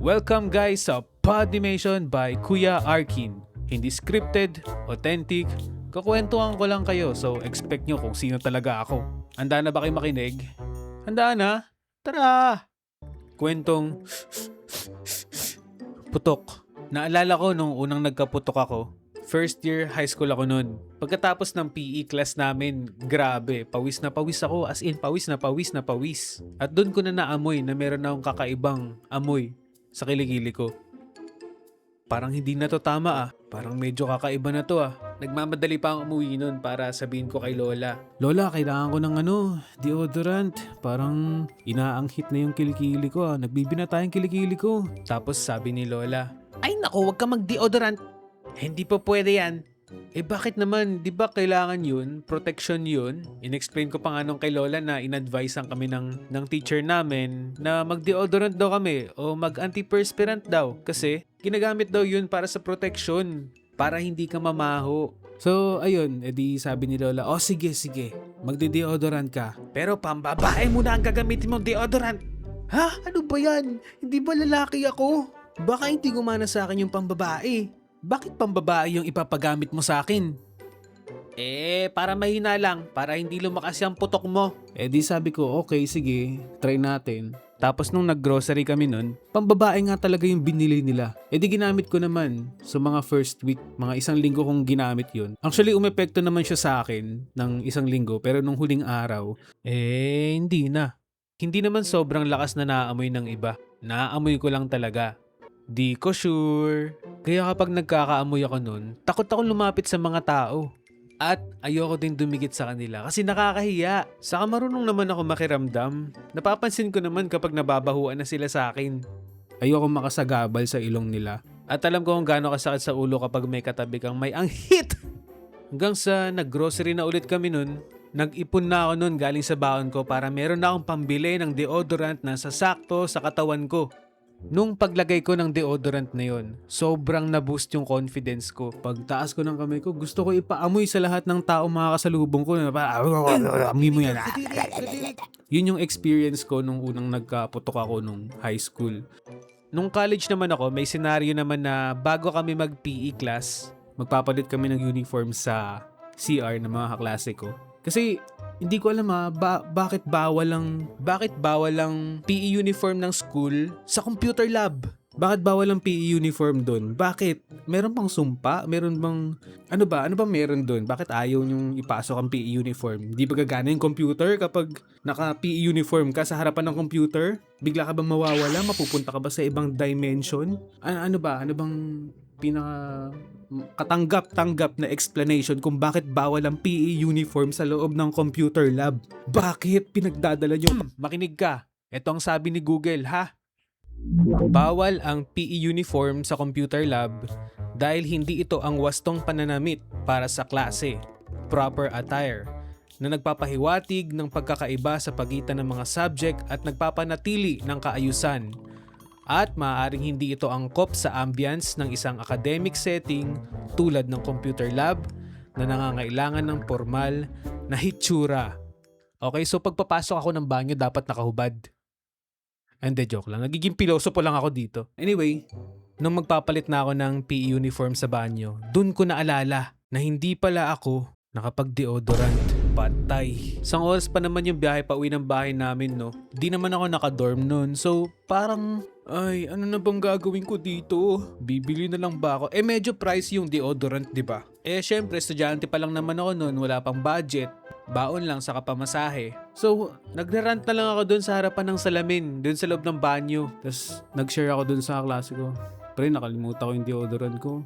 Welcome guys sa Podimation by Kuya Arkin. Hindi scripted, authentic, kakwentuhan ko lang kayo so expect nyo kung sino talaga ako. Handa na ba kayo makinig? Handa na? Tara! Kwentong putok. Naalala ko nung unang nagkaputok ako. First year high school ako nun. Pagkatapos ng PE class namin, grabe, pawis na pawis ako, as in pawis na pawis na pawis. At doon ko na naamoy na meron akong kakaibang amoy sa kilikili ko. Parang hindi na to tama parang medyo kakaiba na to Nagmamadali pa akong umuwi nun para sabihin ko kay Lola. Lola, kailangan ko ng deodorant. Parang inaanghit na yung kilikili ko Nagbibinata yung kilikili ko. Tapos sabi ni Lola, ay naku, wag ka mag-deodorant. Hindi pa pwede yan. Bakit naman? Di ba kailangan yun? Protection yun? In-explain ko pa nga nung kay Lola na in-advisean kami ng teacher namin na mag-deodorant daw kami o mag-antiperspirant daw. Kasi ginagamit daw yun para sa protection. Para hindi ka mamaho. So, ayun. Edi sabi ni Lola, sige. Magde-deodorant ka. Pero pambabae muna ang gagamitin mong deodorant. Ha? Ano ba yan? Hindi ba lalaki ako? Baka hindi gumana sa akin yung pambabae. Bakit pambabae yung ipapagamit mo sa akin? Para mahina lang, para hindi lumakas yung putok mo. Di sabi ko, okay, sige, try natin. Tapos nung nag-grocery kami nun, pambabae nga talaga yung binili nila. Di ginamit ko naman sa mga first week, mga isang linggo kong ginamit yun. Actually, umepekto naman siya sa akin ng isang linggo, pero nung huling araw, hindi na. Hindi naman sobrang lakas na naamoy ng iba. Naamoy ko lang talaga. Di ko sure. Kaya kapag nagkakaamoy ako nun, takot ako lumapit sa mga tao. At ayoko din dumikit sa kanila kasi nakakahiya. Saka marunong naman ako makiramdam. Napapansin ko naman kapag nababahuan na sila sa akin. Ayoko makasagabal sa ilong nila. At alam ko kung gaano kasakit sa ulo kapag may katabi kang may anghit. Hanggang sa naggrocery na ulit kami nun, nag-ipon na ako nun galing sa baon ko para meron na akong pambili ng deodorant na sasakto sa katawan ko. Nung paglagay ko ng deodorant na yon, sobrang na-boost yung confidence ko. Pagtaas ko ng kamay ko, gusto ko ipaamoy sa lahat ng tao makakasalubong ko. Amoy mo yan. Yun yung experience ko nung unang nagkaputok ako nung high school. Nung college naman ako, may senaryo naman na bago kami mag-PE class, magpapalit kami ng uniform sa CR ng mga kaklase ko. Kasi hindi ko alam bakit bawal lang PE uniform ng school sa computer lab? Bakit bawal ang PE uniform doon? Bakit? Meron bang sumpa? Meron bang ano ba meron doon? Bakit ayaw nyong ipasok ang PE uniform? Hindi ba gagana yung computer kapag naka-PE uniform ka sa harapan ng computer? Bigla ka bang mawawala? Mapupunta ka ba sa ibang dimension? Ano bang pinaka katanggap-tanggap na explanation kung bakit bawal ang PE uniform sa loob ng computer lab? Bakit pinagdadala nyo? Makinig ka. Ito ang sabi ni Google, ha? Bawal ang PE uniform sa computer lab dahil hindi ito ang wastong pananamit para sa klase, proper attire, na nagpapahiwatig ng pagkakaiba sa pagitan ng mga subject at nagpapanatili ng kaayusan. At maaaring hindi ito angkop sa ambience ng isang academic setting tulad ng computer lab na nangangailangan ng formal na hitsura. Okay, so pagpapasok ako ng banyo dapat nakahubad. Hindi, joke lang. Nagiging pilosopo lang ako dito. Anyway, nung magpapalit na ako ng PE uniform sa banyo, dun ko naalala na hindi pala ako nakapag-deodorant. Patay. Isang oras pa naman yung biyahe pa uwi ng bahay namin, no? Di naman ako naka-dorm nun. So, parang, ay, ano na bang gagawin ko dito? Bibili na lang ba ako? Medyo pricey yung deodorant, di ba? Syempre, estudyante pa lang naman ako nun. Wala pang budget. Baon lang sa kapamasahe. So, nagrarant na lang ako dun sa harapan ng salamin. Dun sa loob ng banyo. Tapos, nag-share ako dun sa klase ko. Pre, nakalimutan ko yung deodorant ko.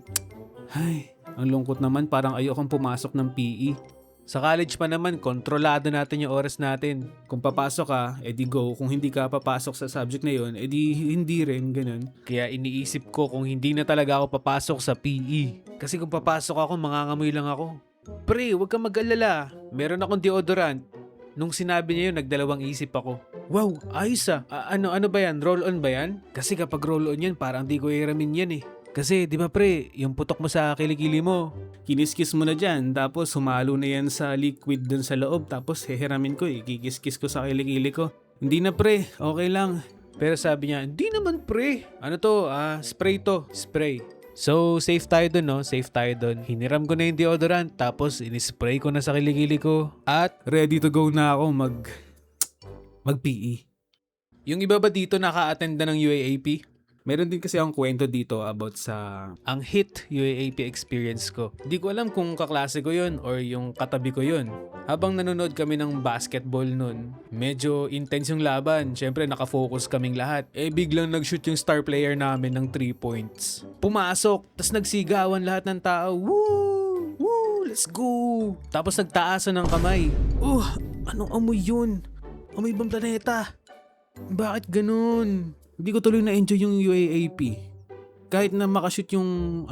Ay, ang lungkot naman. Parang ayokong pumasok ng PE. Sa college pa naman, kontrolado natin yung oras natin. Kung papasok ka, edi go. Kung hindi ka papasok sa subject na yun, edi hindi rin, ganun. Kaya iniisip ko kung hindi na talaga ako papasok sa PE. Kasi kung papasok ako, mangangamoy lang ako. Pre, huwag kang mag-alala. Meron akong deodorant. Nung sinabi niya yun, nagdalawang isip ako. Wow, ayos ano ba yan? Roll-on ba yan? Kasi kapag roll-on yan, parang di ko hiramin yan eh. Kasi, di ba pre, yung putok mo sa kilikili mo, kiniskis mo na dyan, tapos humalo na yan sa liquid dun sa loob, tapos hehiramin ko, kikiskis ko sa kilikili ko. Hindi na pre, okay lang. Pero sabi niya, hindi naman pre. Ano to? Spray to. Spray. So, safe tayo dun, no? Safe tayo dun. Hiniram ko na yung deodorant, tapos inispray ko na sa kilikili ko. At ready to go na ako mag-PE. Yung iba ba dito naka-attend na ng UAAP? Meron din kasi akong kwento dito about sa ang hit UAAP experience ko. Hindi ko alam kung kaklase ko yun or yung katabi ko yun. Habang nanonood kami ng basketball nun, medyo intense yung laban. Siyempre nakafocus kaming lahat. Biglang nag-shoot yung star player namin ng 3 points. Pumasok, tas nagsigawan lahat ng tao. Woo! Woo! Let's go! Tapos nagtaasan ng kamay. Anong amoy yun? Amoy ibang planeta. Bakit ganun? Hindi ko tuloy na-enjoy yung UAAP. Kahit na makashoot yung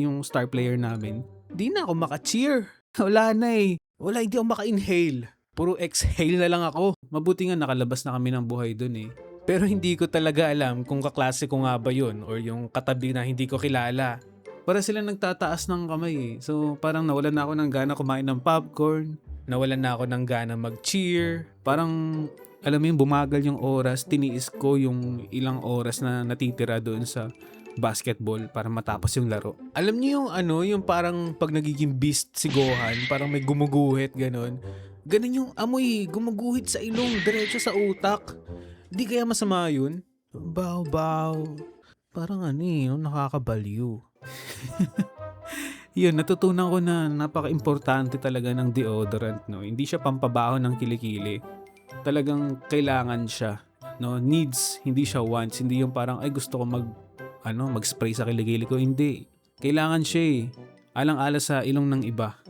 yung star player namin, di na ako maka-cheer. Wala na eh. Wala, hindi ako maka-inhale. Puro exhale na lang ako. Mabuti nga nakalabas na kami ng buhay dun eh. Pero hindi ko talaga alam kung kaklase ko nga ba yun or yung katabi na hindi ko kilala. Para sila nagtataas ng kamay eh. So parang nawalan na ako ng gana kumain ng popcorn. Nawalan na ako ng gana mag-cheer. Parang alam mo yung bumagal yung oras, tiniis ko yung ilang oras na natitira doon sa basketball para matapos yung laro. Alam niyo yung yung parang pag nagiging beast si Gohan, parang may gumuguhit ganon. Ganon yung amoy, gumuguhit sa ilong, diretso sa utak. Di kaya masama yun? Baw. Parang nakakabaliw. Yun, natutunan ko na napaka-importante talaga ng deodorant, no? Hindi siya pampabaho ng kilikili. Talagang kailangan siya, no? Needs, hindi siya wants. Hindi yung parang gusto ko mag-spray sa kilikili ko. Hindi. Kailangan siya eh. Alang-ala sa ilong ng iba.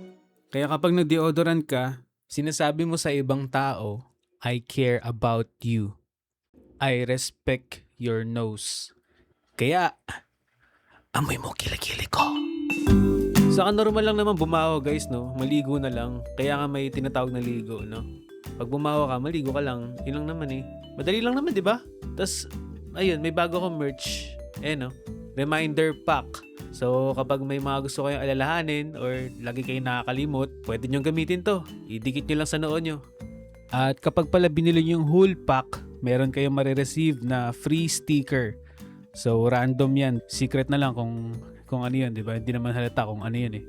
Kaya kapag nag-deodorant ka, sinasabi mo sa ibang tao, I care about you. I respect your nose. Kaya amoy mo kilikili ko. Saka normal lang naman bumaho guys, no? Maligo na lang. Kaya nga may tinatawag na ligo, no? Pag bumaho ka, maligo ka lang. Yun lang naman eh. Madali lang naman, di ba? Tapos, ayun, may bago akong merch. No? Reminder pack. So, kapag may mga gusto kayong alalahanin or lagi kayong nakakalimot, pwede nyong gamitin to. Idikit nyo lang sa noo nyo. At kapag pala binili nyo yung whole pack, meron kayong marireceive na free sticker. So, random yan. Secret na lang kung ano yan, di ba? Hindi naman halata kung ano yan eh.